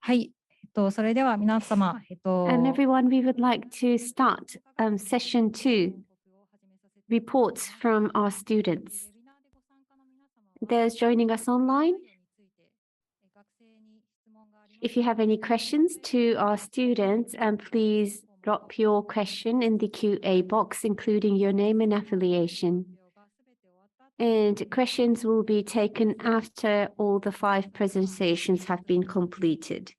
はい。それでは皆様、everyone, we would like to start session 2, reports from our students. Those joining us online, if you have any questions to our students, please drop your question in the QA box, including your name and affiliation. And questions will be taken after all the 5 presentations have been completed.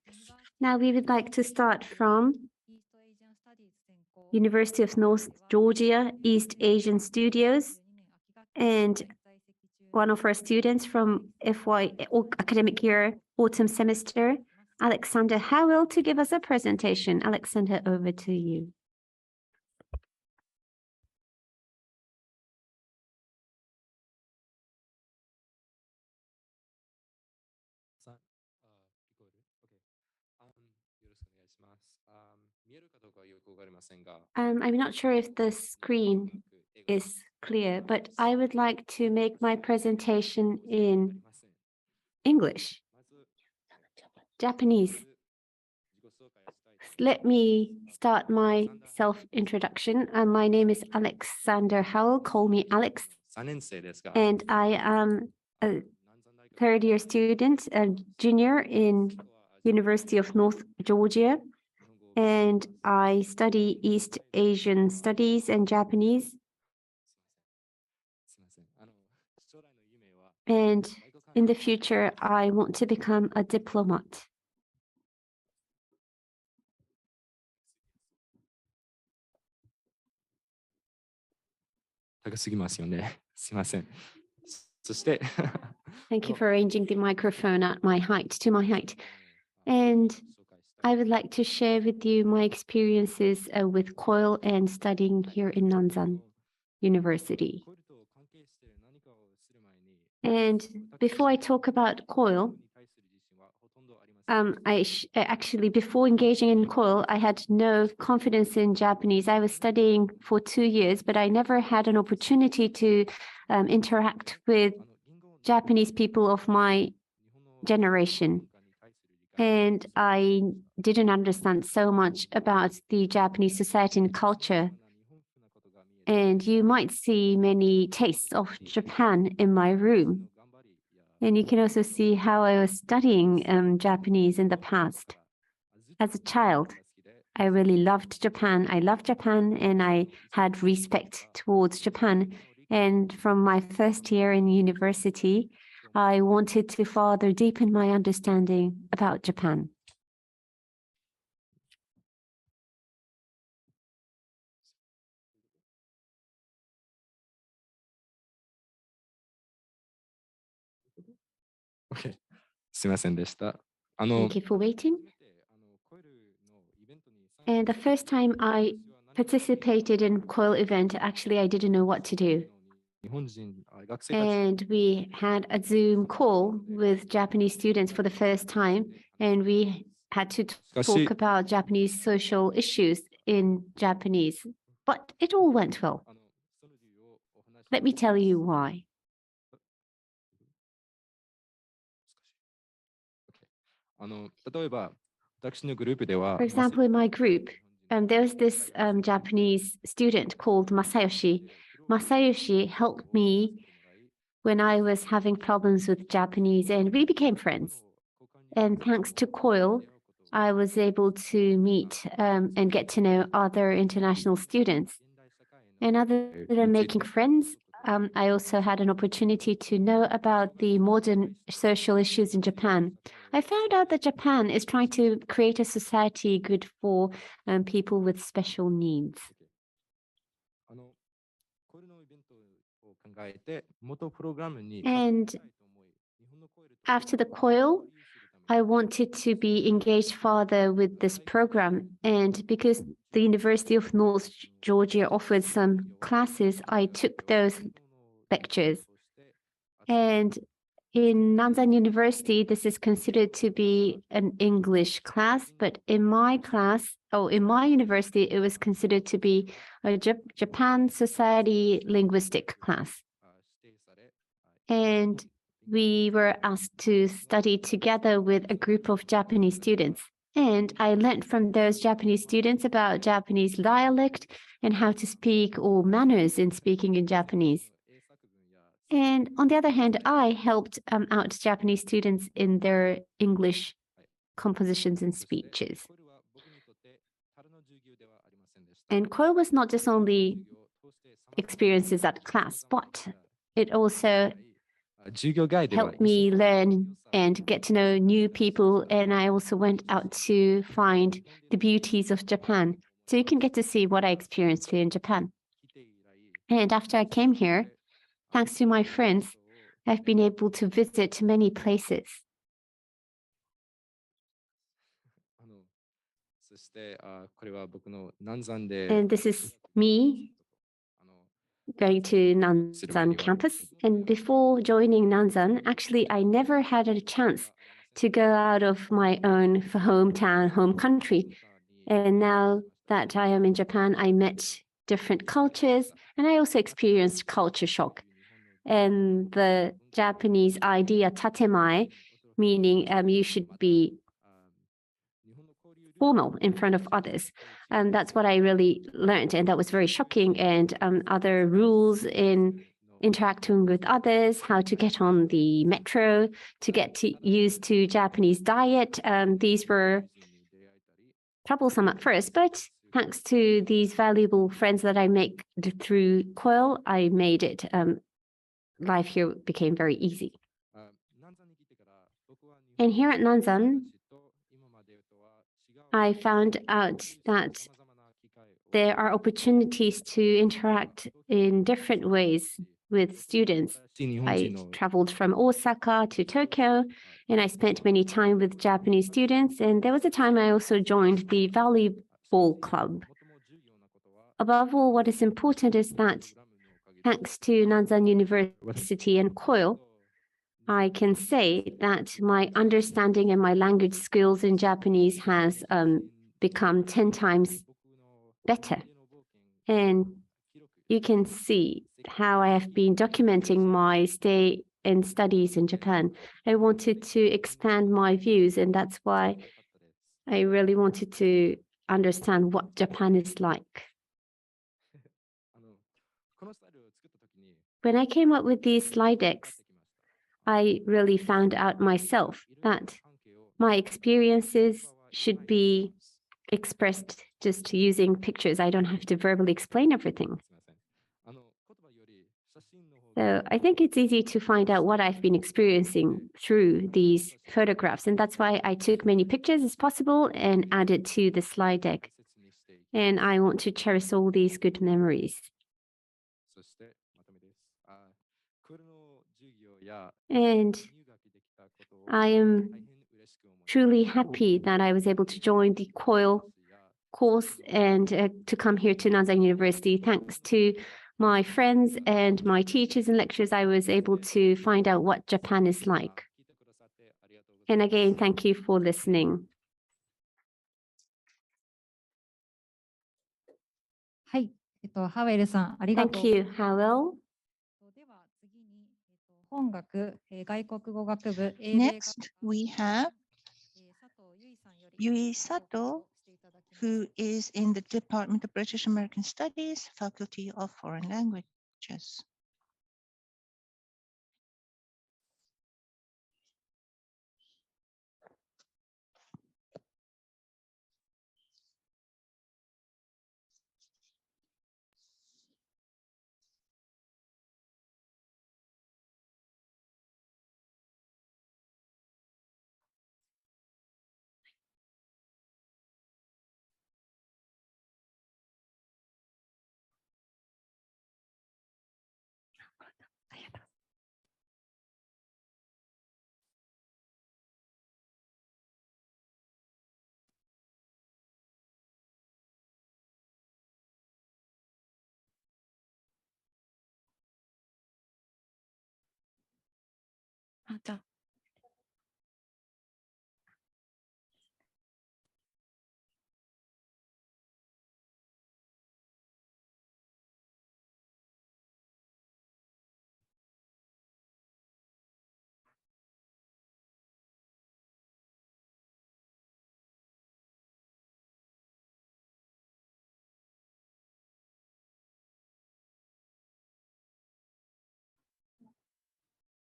Now we would like to start from University of North Georgia East Asian Studios, and one of our students from FY academic year autumn semester, Alexander Howell, to give us a presentation. Alexander, over to you. I'm not sure if the screen is clear, but I would like to make my presentation in English, Japanese. Let me start my self-introduction. My name is Alexander Howell, call me Alex, and I am a third-year student, a junior in University of North Georgia, and I study East Asian Studies and Japanese. And in the future, I want to become a diplomat. Thank you for arranging the microphone at my height, to my height. And I would like to share with you my experiences with COIL and studying here in Nanzan University. And before I talk about COIL, actually, before engaging in COIL, I had no confidence in Japanese. I was studying for 2 years, but I never had an opportunity to interact with Japanese people of my generation. And I didn't understand so much about the Japanese society and culture. And you might see many tastes of Japan in my room. And you can also see how I was studying Japanese in the past. As a child, I really loved Japan. I loved Japan and I had respect towards Japan. And from my first year in university, I wanted to further deepen my understanding about Japan. Okay. すみませんでした。Thank you for waiting. And the first time I participated in COIL event, actually, I didn't know what to do. And we had a Zoom call with Japanese students for the first time, and we had to talk about Japanese social issues in Japanese. But it all went well. Let me tell you why. For example, in my group, there was this Japanese student called Masayoshi. Masayoshi helped me when I was having problems with Japanese, and we became friends. And thanks to COIL, I was able to meet and get to know other international students. And other than making friends, I also had an opportunity to know about the modern social issues in Japan. I found out that Japan is trying to create a society good for people with special needs. And after the COIL, I wanted to be engaged further with this program. And because the University of North Georgia offered some classes, I took those lectures. And in Nanzan University, this is considered to be an English class, but in my class, in my university, it was considered to be a Japan Society linguistic class. And we were asked to study together with a group of Japanese students. And I learned from those Japanese students about Japanese dialect and how to speak or manners in speaking in Japanese. And on the other hand, I helped out Japanese students in their English compositions and speeches. And COIL was not just only experiences at class, but it also helped me learn and get to know new people. And I also went out to find the beauties of Japan. So you can get to see what I experienced here in Japan. And after I came here, thanks to my friends, I've been able to visit many places. And this is me going to Nanzan campus. And before joining Nanzan, actually, I never had a chance to go out of my own hometown, home country. And now that I am in Japan, I met different cultures and I also experienced culture shock. And the Japanese idea, tatemae, meaning you should be formal in front of others. That's what I really learned, and that was very shocking. And other rules in interacting with others, how to get on the metro, to get used to Japanese diet. These were troublesome at first, but thanks to these valuable friends that I make through COIL, I made it. Life here became very easy. And here at Nanzan, I found out that there are opportunities to interact in different ways with students. I traveled from Osaka to Tokyo, and I spent many time with Japanese students. And there was a time I also joined the volleyball club. Above all, what is important is that thanks to Nanzan University and COIL, I can say that my understanding and my language skills in Japanese has become 10 times better. And you can see how I have been documenting my stay and studies in Japan. I wanted to expand my views, and that's why I really wanted to understand what Japan is like. When I came up with these slide decks, I really found out myself that my experiences should be expressed just using pictures. I don't have to verbally explain everything. So I think it's easy to find out what I've been experiencing through these photographs. And that's why I took many pictures as possible and added to the slide deck. And I want to cherish all these good memories. And I am truly happy that I was able to join the COIL course and to come here to Nanzan University. Thanks to my friends and my teachers and lecturers, I was able to find out what Japan is like. And again, thank you for listening. はい、ハウエルさん、ありがとう。 Thank you, Howell. では次に、本学、外国語学部、英米学 Next, we have 佐藤由衣さんより Yui Sato, していただきます。 who is in the Department of British American Studies, Faculty of Foreign Languages.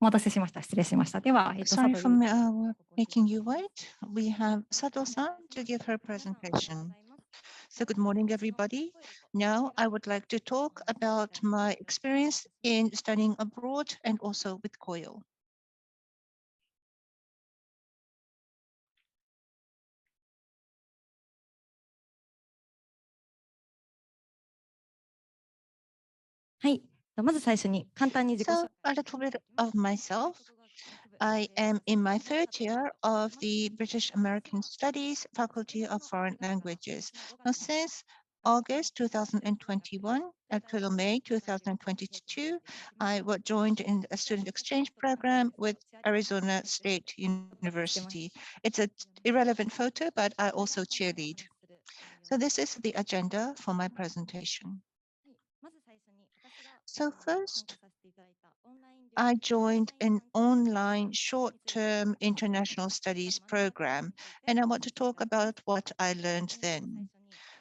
お待たせしました。失礼しました。では、Sorry 佐 for 藤 making you wait. We have Sato-san to give her presentation. So good morning, everybody. Now I would like to talk about my experience in studying abroad and also with COIL. はい。まず最初に簡単に自己紹 So a little bit of myself. I am in my third year of the British American Studies Faculty of Foreign Languages. Now, since August 2021 until May 2022, I was joined in a student exchange program with Arizona State University. It's an irrelevant photo, but I also cheerlead. So this is the agenda for my presentation. So first, I joined an online short-term international studies program, and I want to talk about what I learned then.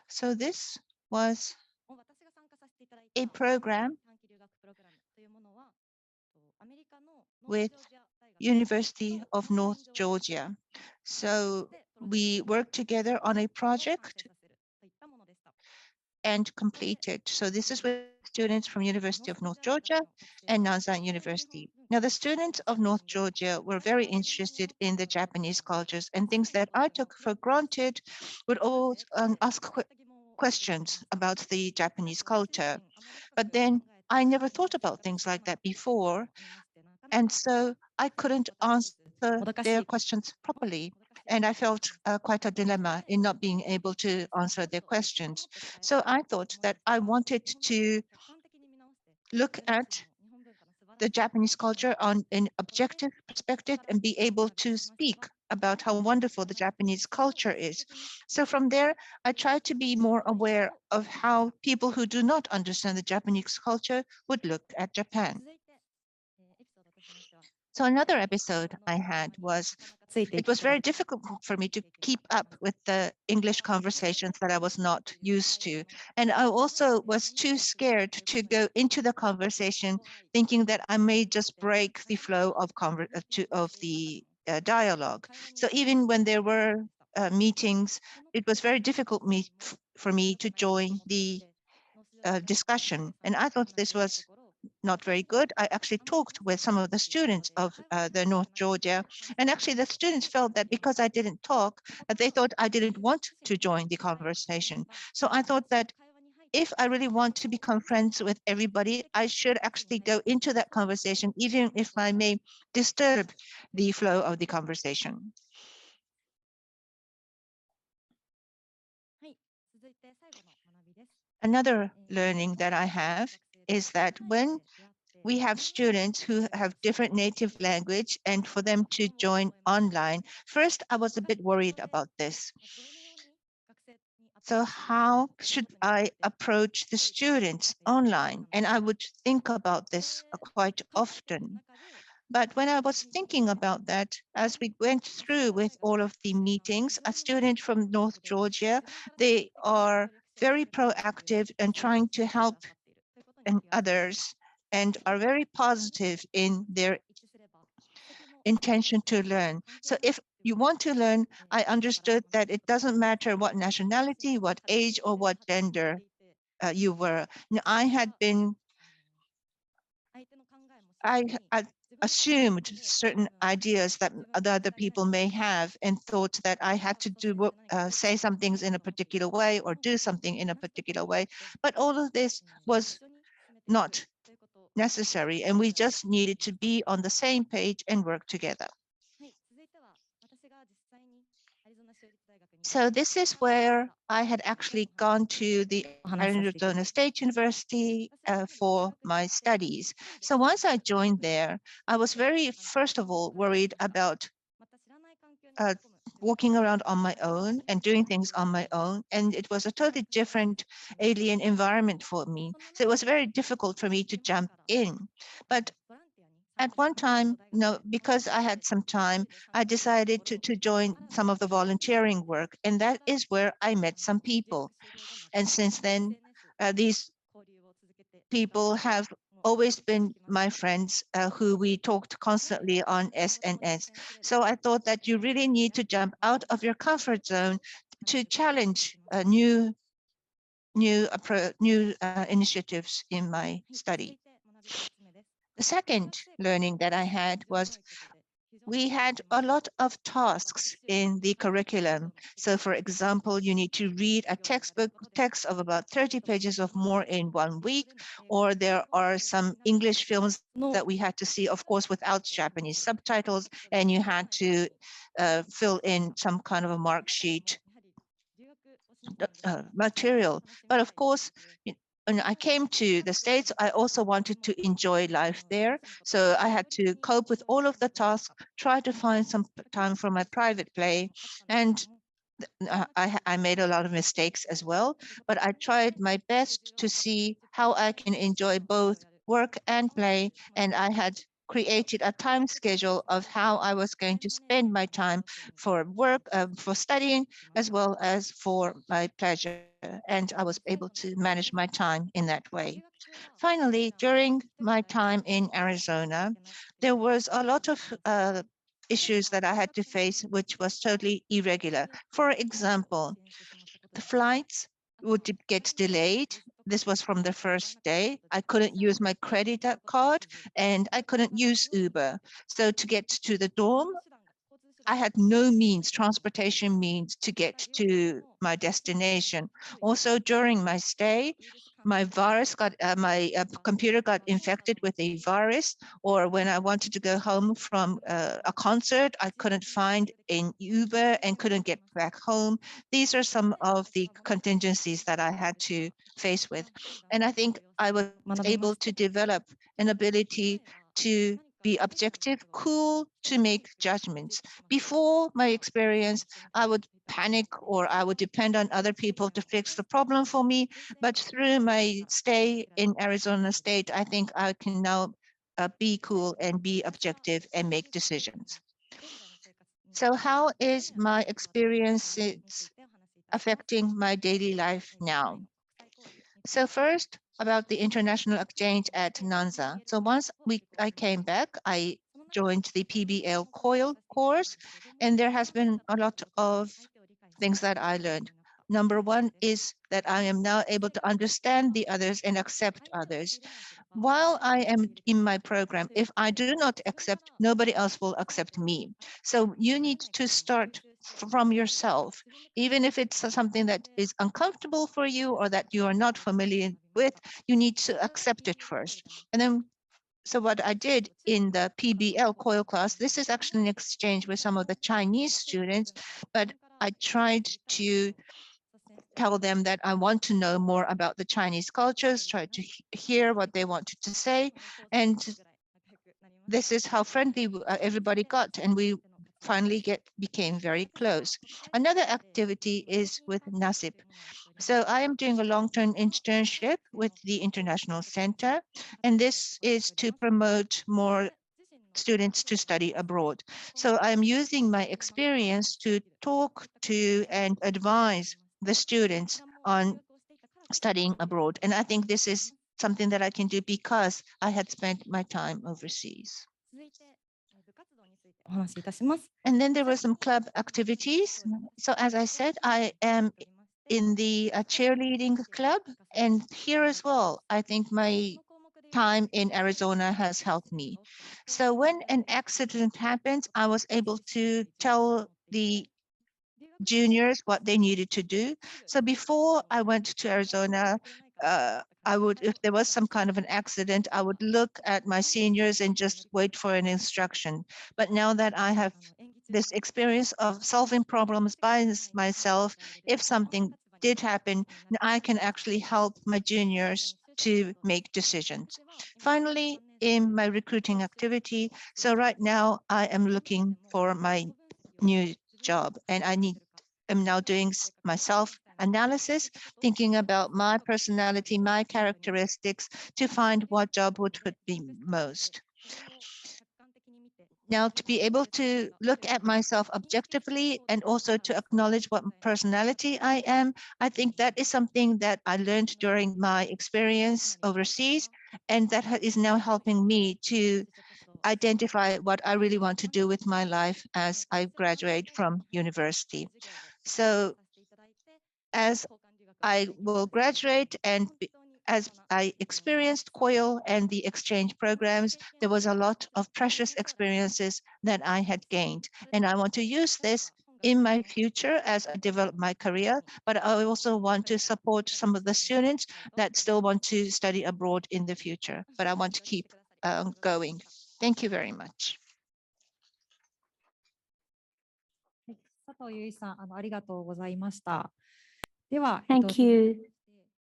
So this was a program with University of North Georgia. So we worked together on a project and completed. So this is with students from University of North Georgia and Nanzan University. Now the students of North Georgia were very interested in the Japanese cultures, and things that I took for granted would always ask questions about the Japanese culture. But then I never thought about things like that before. And so I couldn't answer their questions properly. And I felt quite a dilemma in not being able to answer their questions. So I thought that I wanted to look at the Japanese culture on an objective perspective and be able to speak about how wonderful the Japanese culture is. So from there, I tried to be more aware of how people who do not understand the Japanese culture would look at Japan. So another episode I had was it was very difficult for me to keep up with the English conversations that I was not used to. And I also was too scared to go into the conversation thinking that I may just break the flow of the dialogue. So even when there were meetings, it was very difficult for me to join the discussion. And I thought this was not very good. I actually talked with some of the students of the North Georgia, and actually the students felt that because I didn't talk, that they thought I didn't want to join the conversation. So I thought that if I really want to become friends with everybody, I should actually go into that conversation, even if I may disturb the flow of the conversation. Another learning that I have is that when we have students who have different native language and for them to join online. First, I was a bit worried about this. So how should I approach the students online? And I would think about this quite often. But when I was thinking about that, as we went through with all of the meetings, a student from North Georgia, they are very proactive and trying to help others and are very positive in their intention to learn. So if you want to learn, I understood that it doesn't matter what nationality, what age, or what gender you were. Now, I assumed certain ideas that the other people may have and thought that I had to say some things in a particular way or do something in a particular way. But all of this was not necessary, and we just needed to be on the same page and work together. So this is where I had actually gone to the Arizona State University for my studies. So once I joined there, I was first of all, worried about walking around on my own and doing things on my own. And it was a totally different alien environment for me. So it was very difficult for me to jump in. But at one time, because I had some time, I decided to join some of the volunteering work. And that is where I met some people. And since then, these people have always been my friends who we talked constantly on SNS. So I thought that you really need to jump out of your comfort zone to challenge new initiatives in my study. The second learning that I had was we had a lot of tasks in the curriculum. So for example, you need to read a textbook text of about 30 pages or more in 1 week, or there are some English films that we had to see, of course, without Japanese subtitles, and you had to fill in some kind of a mark sheet material. But of course, when I came to the States, I also wanted to enjoy life there. So I had to cope with all of the tasks, try to find some time for my private play. And I made a lot of mistakes as well, but I tried my best to see how I can enjoy both work and play. And I had created a time schedule of how I was going to spend my time for work, for studying, as well as for my pleasure. And I was able to manage my time in that way. Finally, during my time in Arizona, there was a lot of issues that I had to face, which was totally irregular. For example, the flights would get delayed. This was from the first day. I couldn't use my credit card and I couldn't use Uber. So to get to the dorm, I had no means, transportation means to get to my destination. Also during my stay, my computer got infected with a virus, or when I wanted to go home from a concert, I couldn't find an Uber and couldn't get back home. These are some of the contingencies that I had to face with. And I think I was able to develop an ability to be objective, cool, to make judgments. Before my experience, I would panic or I would depend on other people to fix the problem for me. But through my stay in Arizona State, I think I can now be cool and be objective and make decisions. So how is my experiences affecting my daily life now? So first, about the international exchange at Nanzan. So once I came back, I joined the PBL-COIL course, and there has been a lot of things that I learned. Number one is that I am now able to understand the others and accept others. While I am in my program, if I do not accept, nobody else will accept me. So you need to start from yourself, even if it's something that is uncomfortable for you or that you are not familiar with, you need to accept it first. And then, so what I did in the PBL-COIL class, this is actually an exchange with some of the Chinese students, but I tried to tell them that I want to know more about the Chinese cultures, try to hear what they wanted to say. And this is how friendly everybody got. And we finally became very close. Another activity is with NASIP. So I am doing a long-term internship with the International Center, and this is to promote more students to study abroad. So I'm using my experience to talk to and advise the students on studying abroad. And I think this is something that I can do because I had spent my time overseas. And then there were some club activities. So as I said, I am in the cheerleading club, and here as well, I think my time in Arizona has helped me. So when an accident happens, I was able to tell the juniors what they needed to do. So before I went to Arizona, I would, if there was some kind of an accident, I would look at my seniors and just wait for an instruction. But now that I have this experience of solving problems by myself, if something did happen, I can actually help my juniors to make decisions. Finally, in my recruiting activity, so right now I am looking for my new job, and am now doing my self-analysis, thinking about my personality, my characteristics, to find what job would fit me most. Now, to be able to look at myself objectively and also to acknowledge what personality I am, I think that is something that I learned during my experience overseas. And that is now helping me to identify what I really want to do with my life as I graduate from university. So as I will graduate and as I experienced COIL and the exchange programs, there was a lot of precious experiences that I had gained. And I want to use this in my future as I develop my career, but I also want to support some of the students that still want to study abroad in the future, but I want to keep going. Thank you very much. 佐藤由衣さん、ありがとうございました。では、Thank you,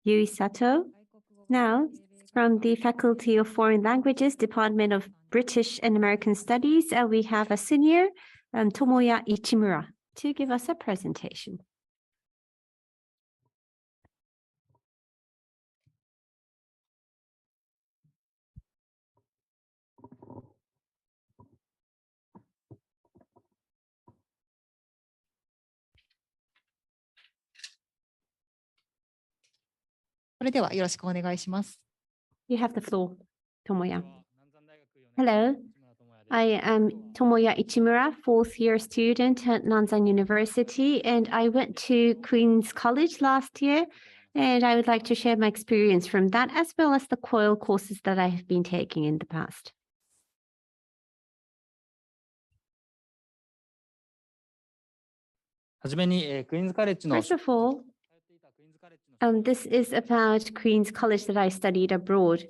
Yui Sato. Now, from the Faculty of Foreign Languages, Department of British and American Studies, we have a senior, Tomoya Ichimura, to give us a presentation. You have the floor, Tomoya. Hello, I am Tomoya Ichimura, fourth year student at Nanzan University, and I went to Queen's College last year, and I would like to share my experience from that as well as the COIL courses that I have been taking in the past. First of all, this is about Queen's College that I studied abroad,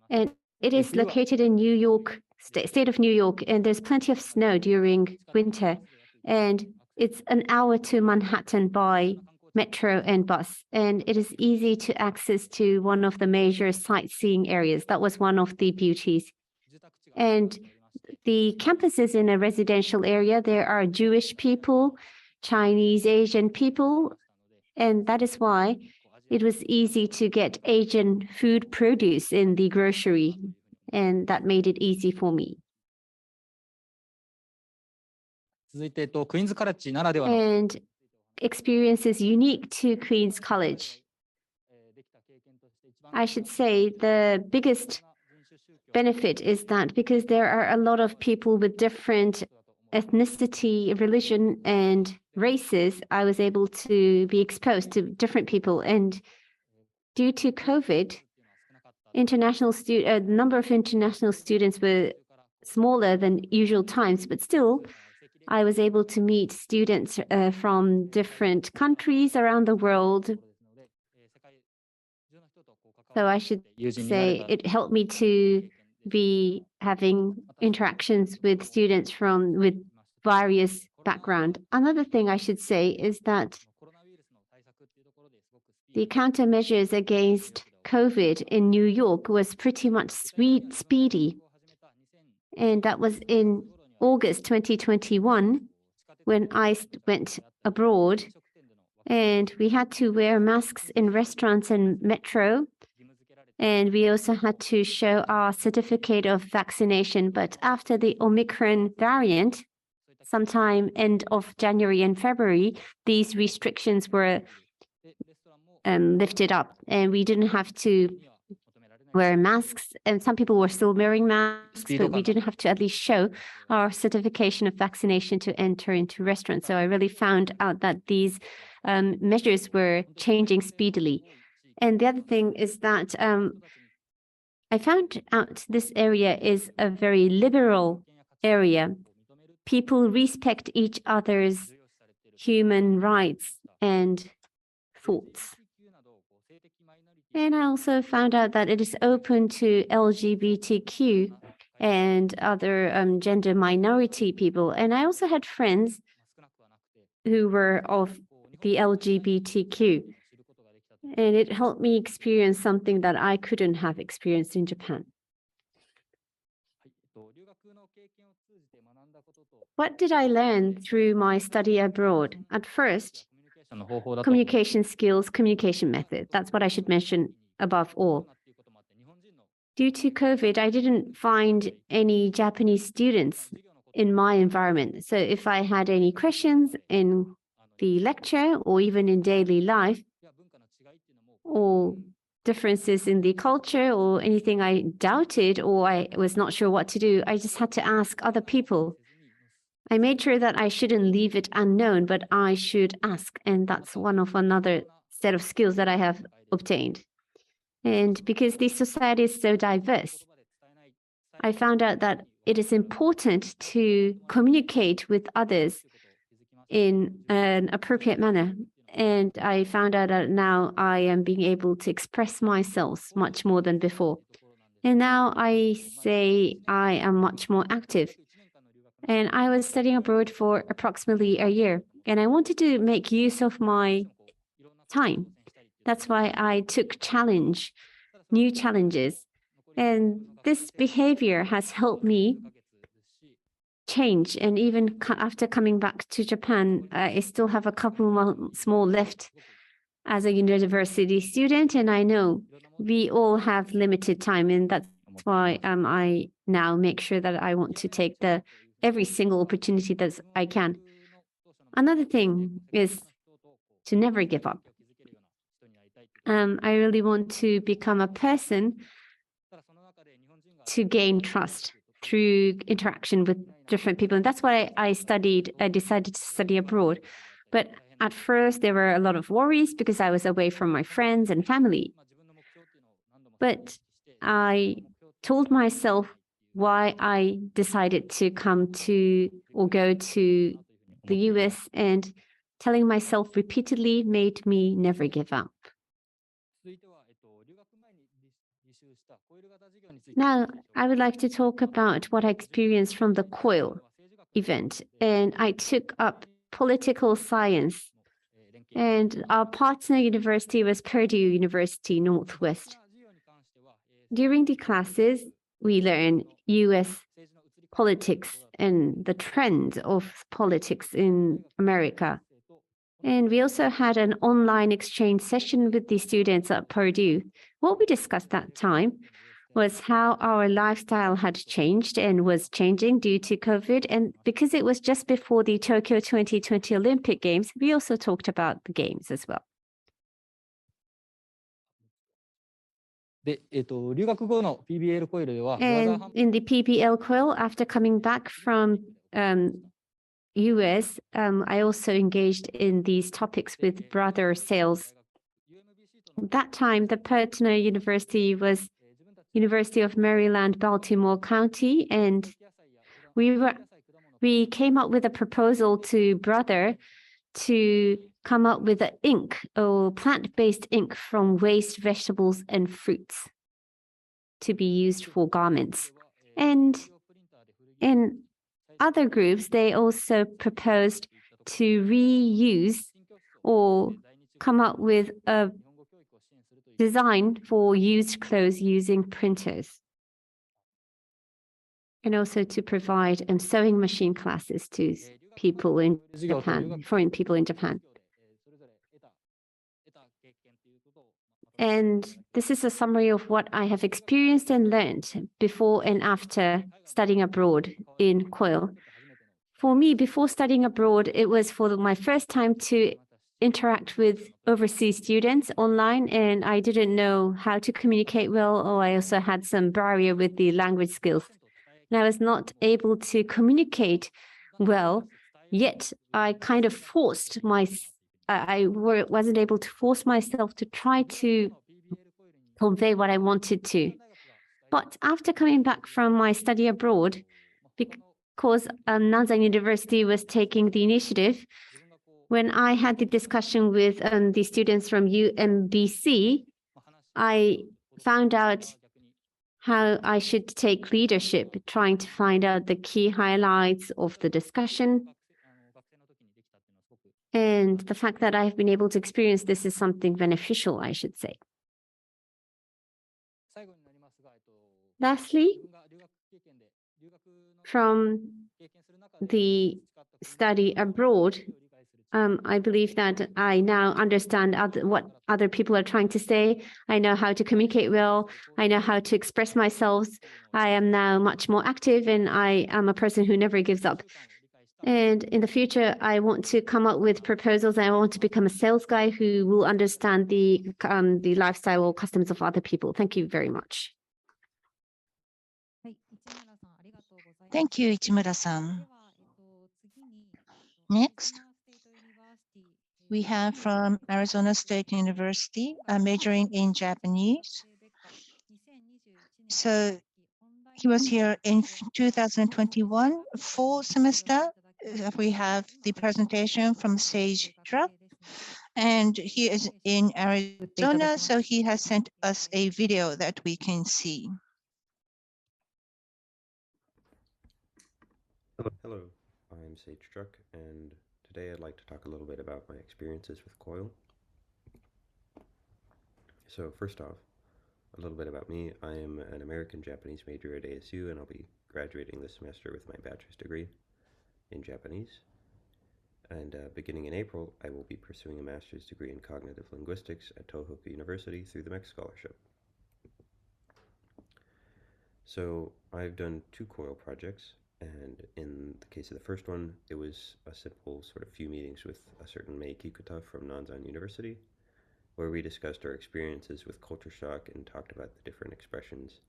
and it is located in New York, state of New York, and there's plenty of snow during winter, and it's an hour to Manhattan by metro and bus, and it is easy to access to one of the major sightseeing areas. That was one of the beauties. And the campus is in a residential area. There are Jewish people, Chinese, Asian people, and that is why it was easy to get Asian food produce in the grocery, and that made it easy for me. And experiences unique to Queen's College. I should say the biggest benefit is that because there are a lot of people with different ethnicity, religion, and races, I was able to be exposed to different people. And due to COVID, number of international students were smaller than usual times, but still, I was able to meet students from different countries around the world. So I should say it helped me to be having interactions with students with various background. Another thing I should say is that the countermeasures against COVID in New York was pretty much speedy. And that was in August 2021 when I went abroad, and we had to wear masks in restaurants and metro. And we also had to show our certificate of vaccination. But after the Omicron variant, sometime end of January and February, these restrictions were lifted up, and we didn't have to wear masks. And some people were still wearing masks, but we didn't have to at least show our certification of vaccination to enter into restaurants. So I really found out that these measures were changing speedily. And the other thing is that I found out this area is a very liberal area. People respect each other's human rights and thoughts. And I also found out that it is open to LGBTQ and other gender minority people. And I also had friends who were of the LGBTQ. And it helped me experience something that I couldn't have experienced in Japan. What did I learn through my study abroad? At first, communication skills, communication method. That's what I should mention above all. Due to COVID, I didn't find any Japanese students in my environment. So if I had any questions in the lecture or even in daily life, or differences in the culture or anything I doubted or I was not sure what to do, I just had to ask other people. I made sure that I shouldn't leave it unknown, but I should ask. And that's another set of skills that I have obtained. And because the society is so diverse, I found out that it is important to communicate with others in an appropriate manner. And I found out that now I am being able to express myself much more than before. And now I say I am much more active. And I was studying abroad for approximately a year, and I wanted to make use of my time. That's why I took new challenges. And this behavior has helped me change. And even after coming back to Japan, I still have a couple months more left as a university student. And I know we all have limited time. And that's why I now make sure that I want to take every single opportunity that I can. Another thing is to never give up. I really want to become a person to gain trust through interaction with different people. And that's why I decided to study abroad. But at first, there were a lot of worries because I was away from my friends and family. But I told myself why I decided to come to or go to the US, and telling myself repeatedly made me never give up. Now, I would like to talk about what I experienced from the COIL event. And I took up political science. And our partner university was Purdue University Northwest. During the classes, we learned US politics and the trend of politics in America. And we also had an online exchange session with the students at Purdue. What we discussed that time was how our lifestyle had changed and was changing due to COVID. And because it was just before the Tokyo 2020 Olympic Games, we also talked about the games as well. And in the PBL COIL, after coming back from US, I also engaged in these topics with brother sales. At that time, the partner university was University of Maryland, Baltimore County, and we came up with a proposal to brother to come up with an ink or plant-based ink from waste vegetables and fruits to be used for garments. And in other groups, they also proposed to reuse or come up with a design for used clothes using printers, and also to provide sewing machine classes to people in Japan, foreign people in Japan. And this is a summary of what I have experienced and learned before and after studying abroad in COIL. For me, before studying abroad, it was for my first time to interact with overseas students online, and I didn't know how to communicate well, or I also had some barrier with the language skills. And I was not able to communicate well, yet I kind of wasn't able to force myself to try to convey what I wanted to. But after coming back from my study abroad, because Nanzan University was taking the initiative, when I had the discussion with the students from UMBC, I found out how I should take leadership, trying to find out the key highlights of the discussion. And the fact that I've been able to experience this is something beneficial, I should say. Lastly, from the study abroad, I believe that I now understand what other people are trying to say. I know how to communicate well. I know how to express myself. I am now much more active, and I am a person who never gives up. And in the future, I want to come up with proposals. I want to become a sales guy who will understand the lifestyle or customs of other people. Thank you very much. Thank you, Ichimura-san. Next, we have from Arizona State University, majoring in Japanese. So he was here in 2021, fall semester. We have the presentation from Sage Truck, and he is in Arizona, so he has sent us a video that we can see. Hello, I'm Sage Truck, and today I'd like to talk a little bit about my experiences with COIL. So first off, a little bit about me. I am an American-Japanese major at ASU, and I'll be graduating this semester with my bachelor's degree in Japanese. And beginning in April, I will be pursuing a master's degree in cognitive linguistics at Tohoku University through the MEC Scholarship. So I've done 2 COIL projects, and in the case of the first one, it was a simple sort of few meetings with a certain Mei Kikuta from Nanzan University, where we discussed our experiences with culture shock and talked about the different expressions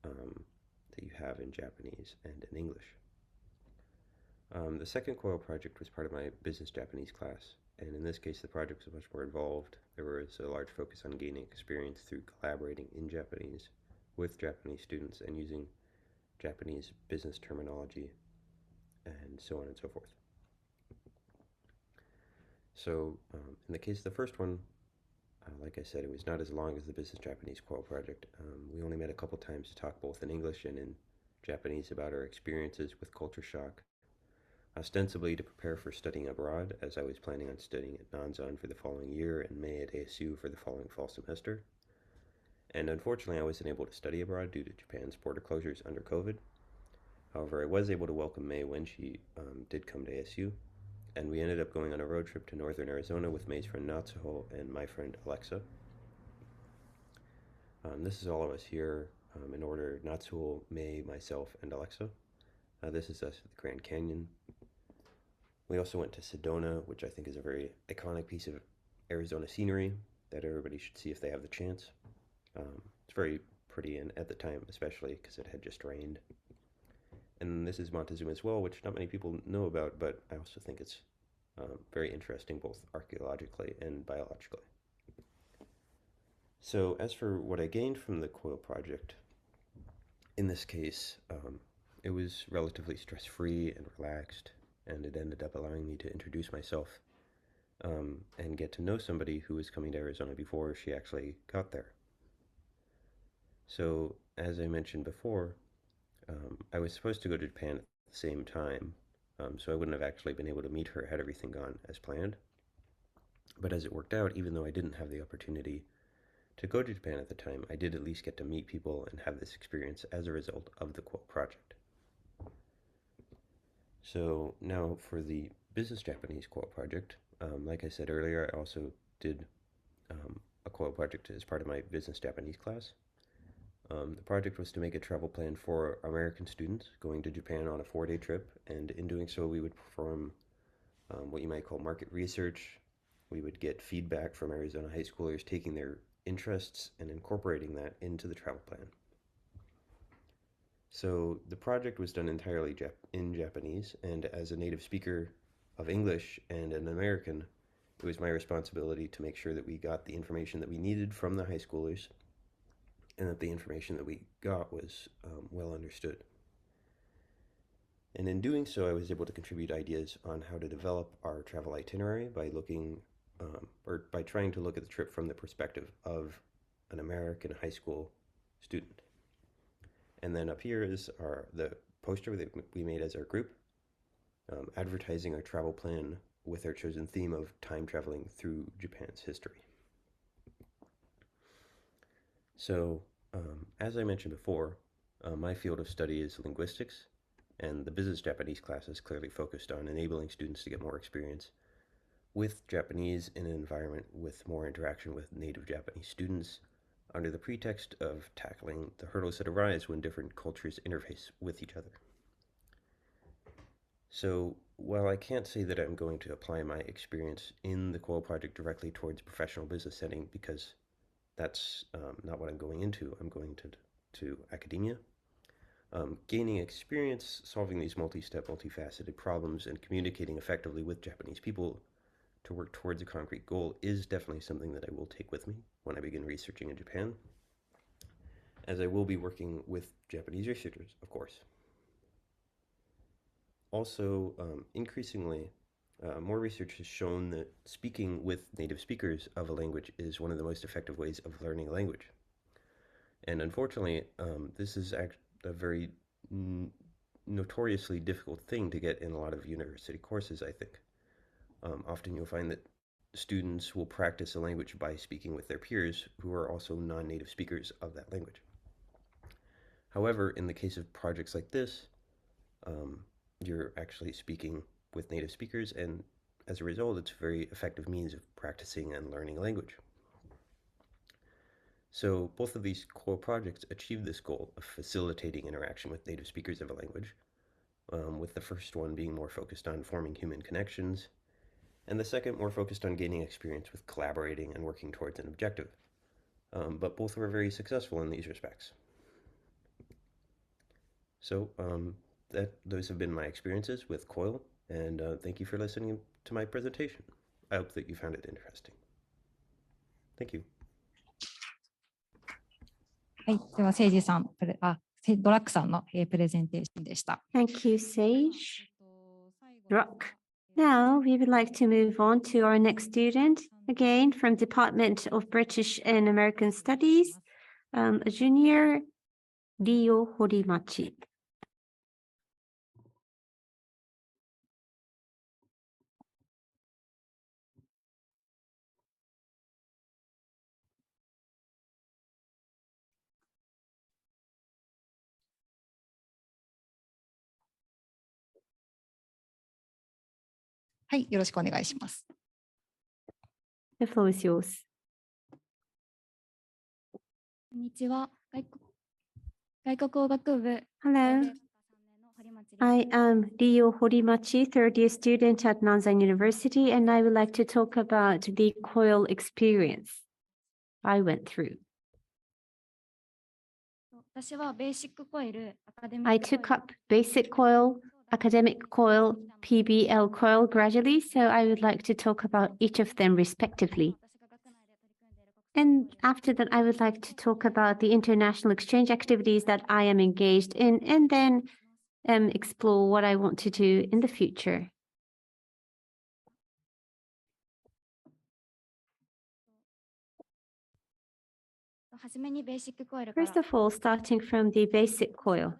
that you have in Japanese and in English. The second COIL project was part of my business Japanese class, and in this case the project was much more involved. There was a large focus on gaining experience through collaborating in Japanese with Japanese students and using Japanese business terminology and so on and so forth. So in the case of the first one, like I said, it was not as long as the business Japanese COIL project. We only met a couple times to talk both in English and in Japanese about our experiences with culture shock, ostensibly to prepare for studying abroad, as I was planning on studying at Nanzan for the following year and May at ASU for the following fall semester. And unfortunately, I wasn't able to study abroad due to Japan's border closures under COVID. However, I was able to welcome May when she did come to ASU, and we ended up going on a road trip to northern Arizona with May's friend Natsuho and my friend Alexa. This is all of us here in order: Natsuho, May, myself, and Alexa. This is us at the Grand Canyon. We also went to Sedona, which I think is a very iconic piece of Arizona scenery that everybody should see if they have the chance. It's very pretty, and at the time especially because it had just rained. And this is Montezuma as well, which not many people know about, but I also think it's very interesting both archaeologically and biologically. So as for what I gained from the COIL project, in this case, it was relatively stress-free and relaxed, and it ended up allowing me to introduce myself and get to know somebody who was coming to Arizona before she actually got there. So as I mentioned before, I was supposed to go to Japan at the same time, so I wouldn't have actually been able to meet her had everything gone as planned. But as it worked out, even though I didn't have the opportunity to go to Japan at the time, I did at least get to meet people and have this experience as a result of the COIL project. So now for the business Japanese COIL project, like I said earlier, I also did a COIL project as part of my business Japanese class. The project was to make a travel plan for American students going to Japan on a 4-day trip, and in doing so we would perform what you might call market research. We would get feedback from Arizona high schoolers taking their interests and incorporating that into the travel plan. So the project was done entirely in Japanese, and as a native speaker of English and an American, it was my responsibility to make sure that we got the information that we needed from the high schoolers and that the information that we got was well understood. And in doing so, I was able to contribute ideas on how to develop our travel itinerary by looking, or by trying to look at the trip from the perspective of an American high school student. And then up here is the poster that we made as our group, advertising our travel plan with our chosen theme of time traveling through Japan's history. So, as I mentioned before, my field of study is linguistics, and the business Japanese class is clearly focused on enabling students to get more experience with Japanese in an environment with more interaction with native Japanese students, under the pretext of tackling the hurdles that arise when different cultures interface with each other. So while I can't say that I'm going to apply my experience in the COIL project directly towards a professional business setting, because that's not what I'm going into. I'm going to academia. Gaining experience solving these multi-step, multifaceted problems and communicating effectively with Japanese people to work towards a concrete goal is definitely something that I will take with me when I begin researching in Japan, as I will be working with Japanese researchers, of course. Also, increasingly, more research has shown that speaking with native speakers of a language is one of the most effective ways of learning a language. And unfortunately, this is a very notoriously difficult thing to get in a lot of university courses, I think. Often you'll find that students will practice a language by speaking with their peers who are also non-native speakers of that language. However, in the case of projects like this, you're actually speaking with native speakers, and as a result, it's a very effective means of practicing and learning a language. So both of these core projects achieve this goal of facilitating interaction with native speakers of a language, with the first one being more focused on forming human connections, and the second more focused on gaining experience with collaborating and working towards an objective. But both were very successful in these respects. So those have been my experiences with COIL, and thank you for listening to my presentation. I hope that you found it interesting. Thank you. はい、では、誠司さん、ドラッグさんの、プレゼンテーションでした。 Thank you, Sage. Rock. Now we would like to move on to our next student, again from Department of British and American Studies, a junior, Ryo Horimachi. The floor is yours. こんにちは。外国語学部 Hello, I am Ryo Horimachi, third year student at Nanzan University, and I would like to talk about the COIL experience I went through. 私はベーシックコイル、アカデミック I took up basic COIL, academic COIL, PBL COIL gradually, so I would like to talk about each of them respectively. And after that, I would like to talk about the international exchange activities that I am engaged in, and then explore what I want to do in the future. First of all, starting from the basic COIL.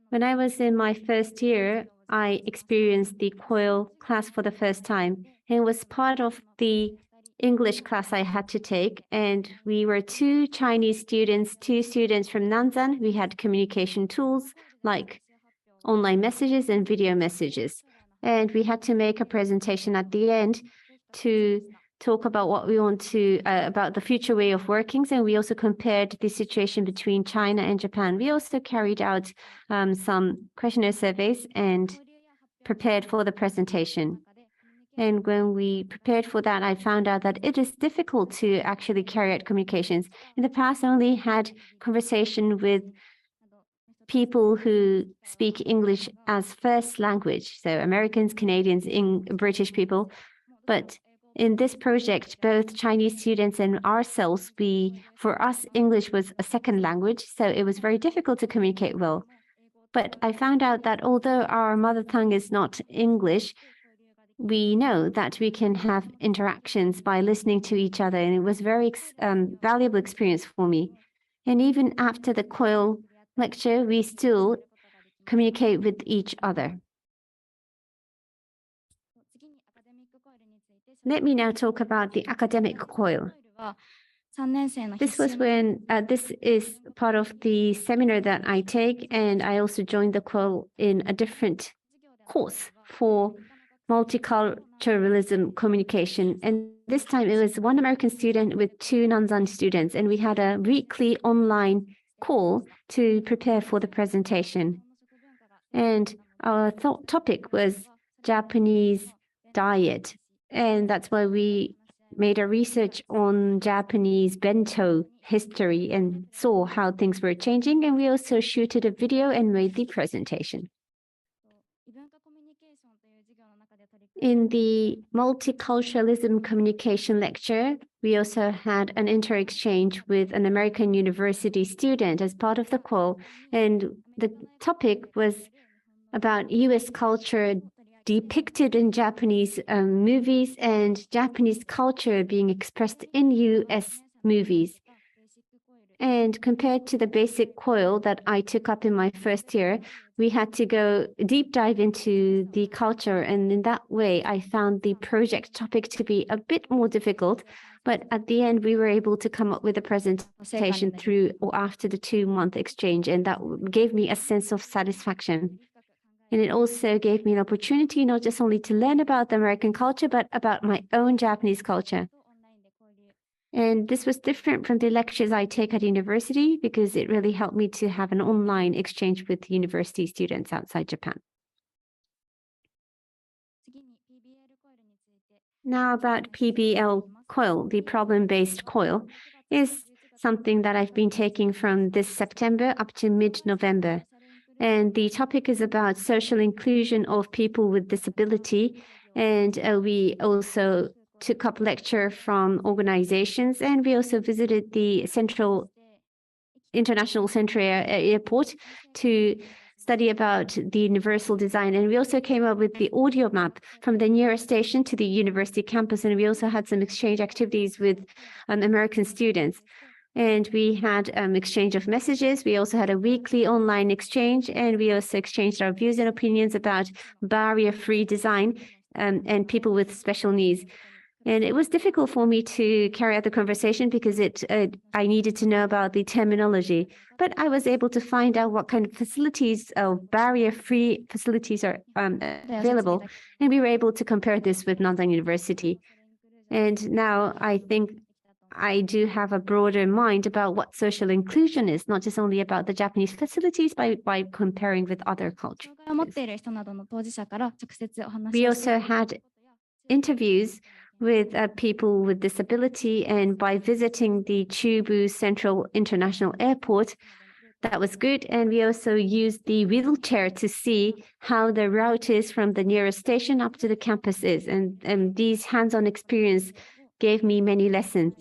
When I was in my first year, I experienced the COIL class for the first time, and it was part of the English class I had to take. And we were two Chinese students, two students from Nanzan. We had communication tools like online messages and video messages. And we had to make a presentation at the end to talk about what we want to, about the future way of working. And we also compared the situation between China and Japan. We also carried out some questionnaire surveys and prepared for the presentation. And when we prepared for that, I found out that it is difficult to actually carry out communications. In the past, I only had conversation with people who speak English as first language, so Americans, Canadians, British people. But in this project, both Chinese students and ourselves, for us, English was a second language, so it was very difficult to communicate well. But I found out that although our mother tongue is not English, we know that we can have interactions by listening to each other, and it was a very valuable experience for me. And even after the COIL lecture, we still communicate with each other. Let me now talk about the academic COIL. This is part of the seminar that I take, and I also joined the COIL in a different course for multiculturalism communication. And this time it was one American student with two Nanzan students, and we had a weekly online call to prepare for the presentation. And our topic was Japanese diet. And that's why we made a research on Japanese bento history and saw how things were changing. And we also shooted a video and made the presentation. In the multiculturalism communication lecture, we also had an inter-exchange with an American university student as part of the COIL. And the topic was about US culture depicted in Japanese movies and Japanese culture being expressed in US movies. And compared to the basic COIL that I took up in my first year, we had to go deep dive into the culture. And in that way, I found the project topic to be a bit more difficult. But at the end, we were able to come up with a presentation through or after the 2-month exchange. And that gave me a sense of satisfaction. And it also gave me an opportunity not just only to learn about the American culture, but about my own Japanese culture. And this was different from the lectures I take at university because it really helped me to have an online exchange with university students outside Japan. Now about PBL COIL, the problem-based COIL, is something that I've been taking from this September up to mid-November. And the topic is about social inclusion of people with disability. And we also took up lecture from organizations, and we also visited the International Central Airport to study about the universal design. And we also came up with the audio map from the nearest station to the university campus. And we also had some exchange activities with American students. And we had exchange of messages. We also had a weekly online exchange, and we also exchanged our views and opinions about barrier-free design and people with special needs. And it was difficult for me to carry out the conversation because I needed to know about the terminology. But I was able to find out what kind of facilities, barrier-free facilities are available. And we were able to compare this with Nanzan University. And now I think I do have a broader mind about what social inclusion is, not just only about the Japanese facilities, by comparing with other cultures. We also had interviews with people with disability, and by visiting the Chubu Central International Airport, that was good. And we also used the wheelchair to see how the route is from the nearest station up to the campus is. And these hands-on experience gave me many lessons.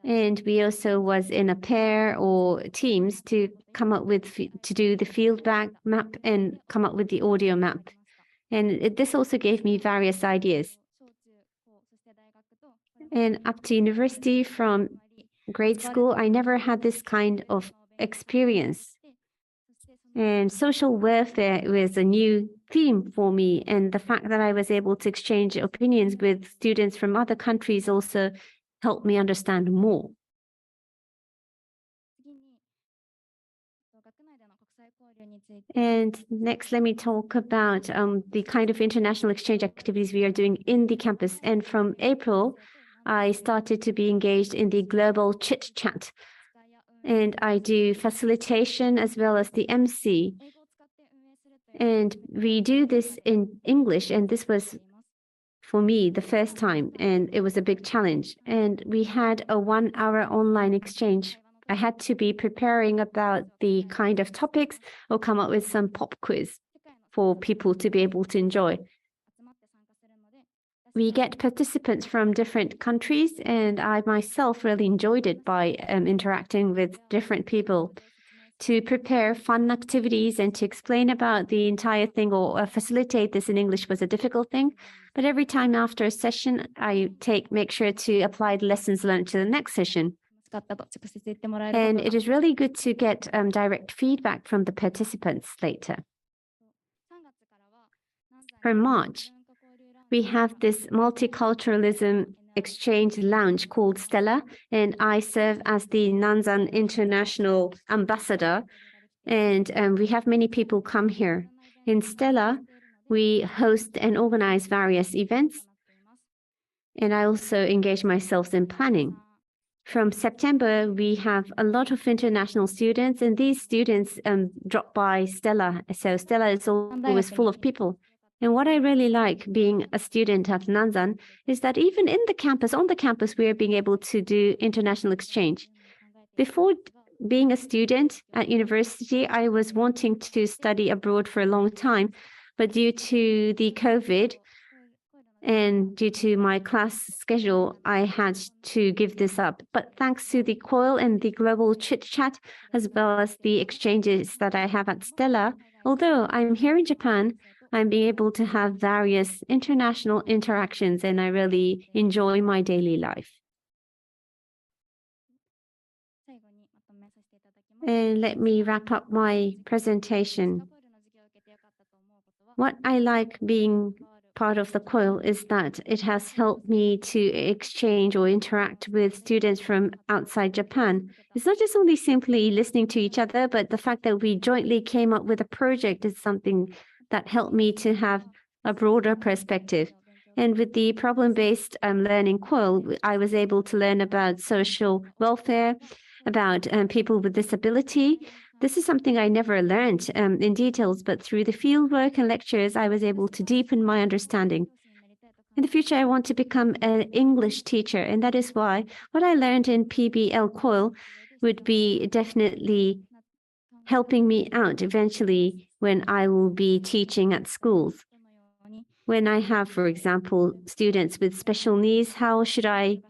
And we also was in a pair or teams to come up with, to do the field map and come up with the audio map. And this also gave me various ideas. And up to university, from grade school, I never had this kind of experience. And social welfare was a new theme for me. And the fact that I was able to exchange opinions with students from other countries also helped me understand more. And next, let me talk about the kind of international exchange activities we are doing in the campus. And from April, I started to be engaged in the global chit chat. And I do facilitation as well as the MC. And we do this in English. And this was, for me, the first time. And it was a big challenge. And we had a 1-hour online exchange. I had to be preparing about the kind of topics or come up with some pop quiz for people to be able to enjoy. We get participants from different countries, and I myself really enjoyed it by interacting with different people. To prepare fun activities and to explain about the entire thing or facilitate this in English was a difficult thing. But every time after a session, I make sure to apply the lessons learned to the next session. And it is really good to get direct feedback from the participants later. For March, we have this multiculturalism exchange lounge called Stella, and I serve as the Nanzan International Ambassador, and we have many people come here. In Stella, we host and organize various events, and I also engage myself in planning. from September, we have a lot of international students, and these students drop by Stella. So Stella is always full of people. And what I really like being a student at Nanzan is that even in the campus, on the campus, we are being able to do international exchange. Before being a student at university, I was wanting to study abroad for a long time, but due to the COVID and due to my class schedule, I had to give this up. But thanks to the COIL and the global chit-chat, as well as the exchanges that I have at Stella, although I'm here in Japan, I'm being able to have various international interactions, and I really enjoy my daily life. And let me wrap up my presentation. What I like being part of the COIL is that it has helped me to exchange or interact with students from outside Japan. It's not just only simply listening to each other, but the fact that we jointly came up with a project is something that helped me to have a broader perspective. And with the problem-based learning COIL, I was able to learn about social welfare, about people with disability. This is something I never learned in details, but through the fieldwork and lectures, I was able to deepen my understanding. In the future, I want to become an English teacher, and that is why what I learned in PBL COIL would be definitely helping me out eventually when I will be teaching at schools. When I have, for example, students with special needs, how should I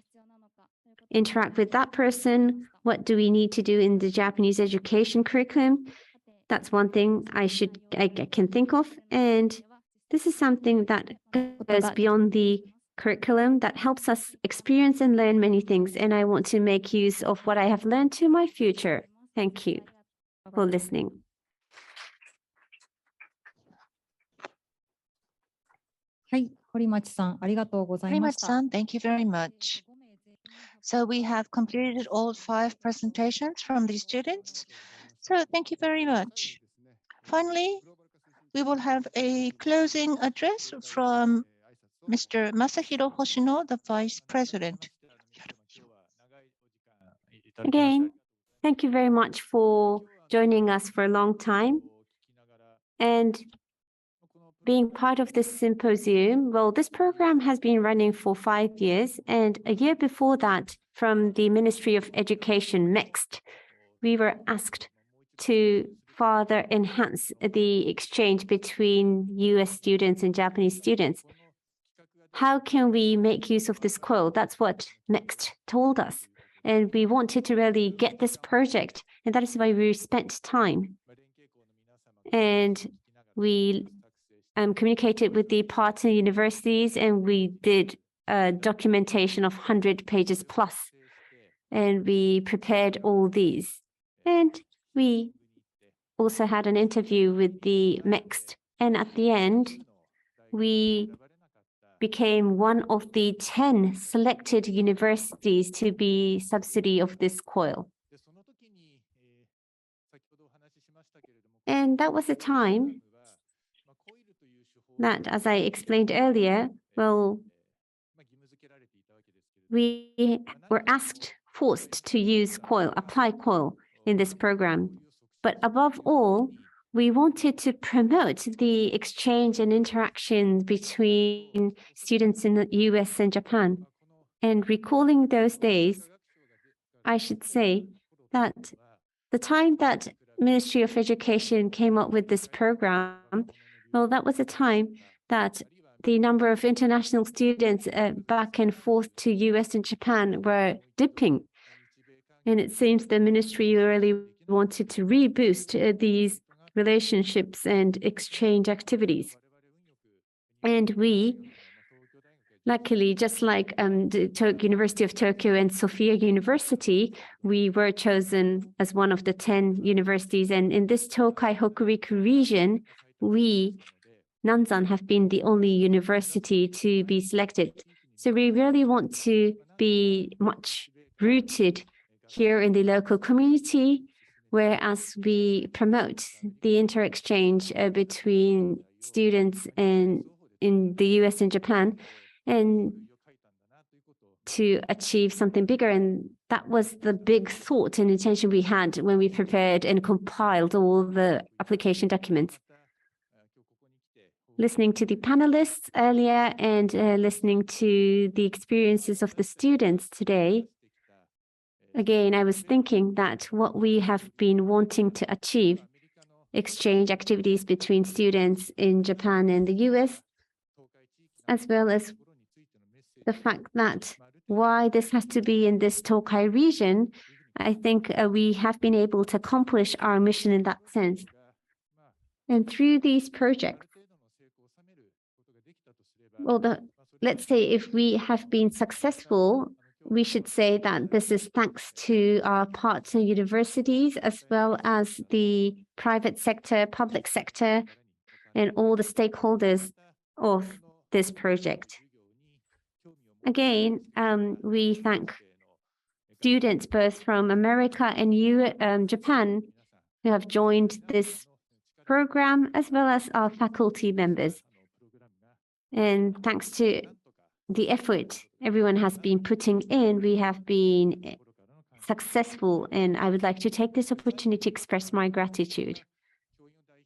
interact with that person? What do we need to do in the Japanese education curriculum? That's one thing I can think of. And this is something that goes beyond the curriculum that helps us experience and learn many things. And I want to make use of what I have learned to my future. Thank you for listening. Horimachi-san, thank you very much. So we have completed all 5 presentations from the students. So thank you very much. Finally, we will have a closing address from Mr. Masahiro Hoshino, the Vice President. Again, thank you very much for joining us for a long time. And being part of this symposium, well, this program has been running for 5 years, and a year before that, from the Ministry of Education, MEXT, we were asked to further enhance the exchange between US students and Japanese students. How can we make use of this COIL? That's what MEXT told us. And we wanted to really get this project, and that is why we spent time. And we communicated with the partner universities, and we did a documentation of 100 pages plus. And we prepared all these. And we also had an interview with the MEXT. And at the end, we became one of the 10 selected universities to be subsidy of this COIL. And that was a time that, as I explained earlier, well, we were forced to use COIL, apply COIL in this program. But above all, we wanted to promote the exchange and interaction between students in the US and Japan. And recalling those days, I should say that the time that Ministry of Education came up with this program, well, that was a time that the number of international students back and forth to US and Japan were dipping. And it seems the ministry really wanted to reboost these relationships and exchange activities. And we, luckily, just like the University of Tokyo and Sophia University, we were chosen as one of the 10 universities. And in this Tokai Hokuriku region, we, Nanzan, have been the only university to be selected. So we really want to be much rooted here in the local community, whereas we promote the inter-exchange between students in the US and Japan, and to achieve something bigger. And that was the big thought and intention we had when we prepared and compiled all the application documents. Listening to the panelists earlier and listening to the experiences of the students today, again, I was thinking that what we have been wanting to achieve, exchange activities between students in Japan and the US, as well as the fact that why this has to be in this Tokai region, I think we have been able to accomplish our mission in that sense. And through these projects, well, let's say if we have been successful, we should say that this is thanks to our partner universities, as well as the private sector, public sector, and all the stakeholders of this project. Again, we thank students both from America and Japan who have joined this program, as well as our faculty members. And thanks to the effort everyone has been putting in, we have been successful, and I would like to take this opportunity to express my gratitude.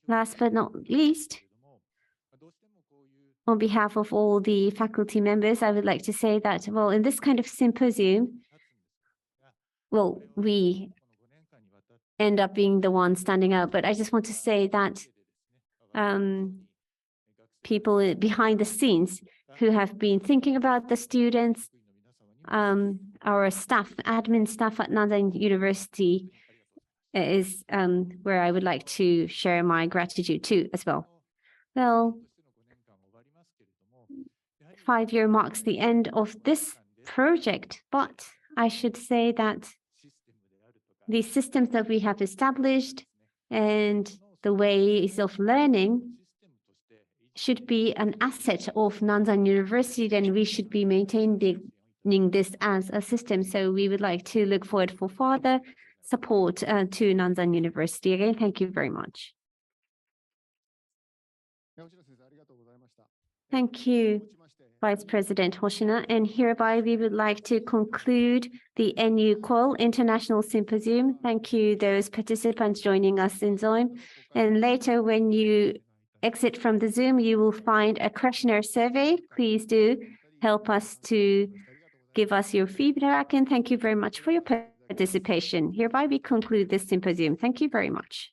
Last but not least, on behalf of all the faculty members, I would like to say that, well, in this kind of symposium, well, we end up being the one standing out, but I just want to say that people behind the scenes who have been thinking about the students, our staff, admin staff at Nanzan University is where I would like to share my gratitude to as well. Well, 5-year marks the end of this project, but I should say that the systems that we have established and the ways of learning should be an asset of Nanzan University, and we should be maintaining this as a system. So we would like to look forward for further support to Nanzan University. Again, thank you very much. Thank you, Vice President Hoshino. And hereby we would like to conclude the NU-COIL International Symposium. Thank you, those participants joining us in Zoom. And later, when you exit from the Zoom, you will find a questionnaire survey. Please do help us to give us your feedback, and thank you very much for your participation. Hereby we conclude this symposium. Thank you very much.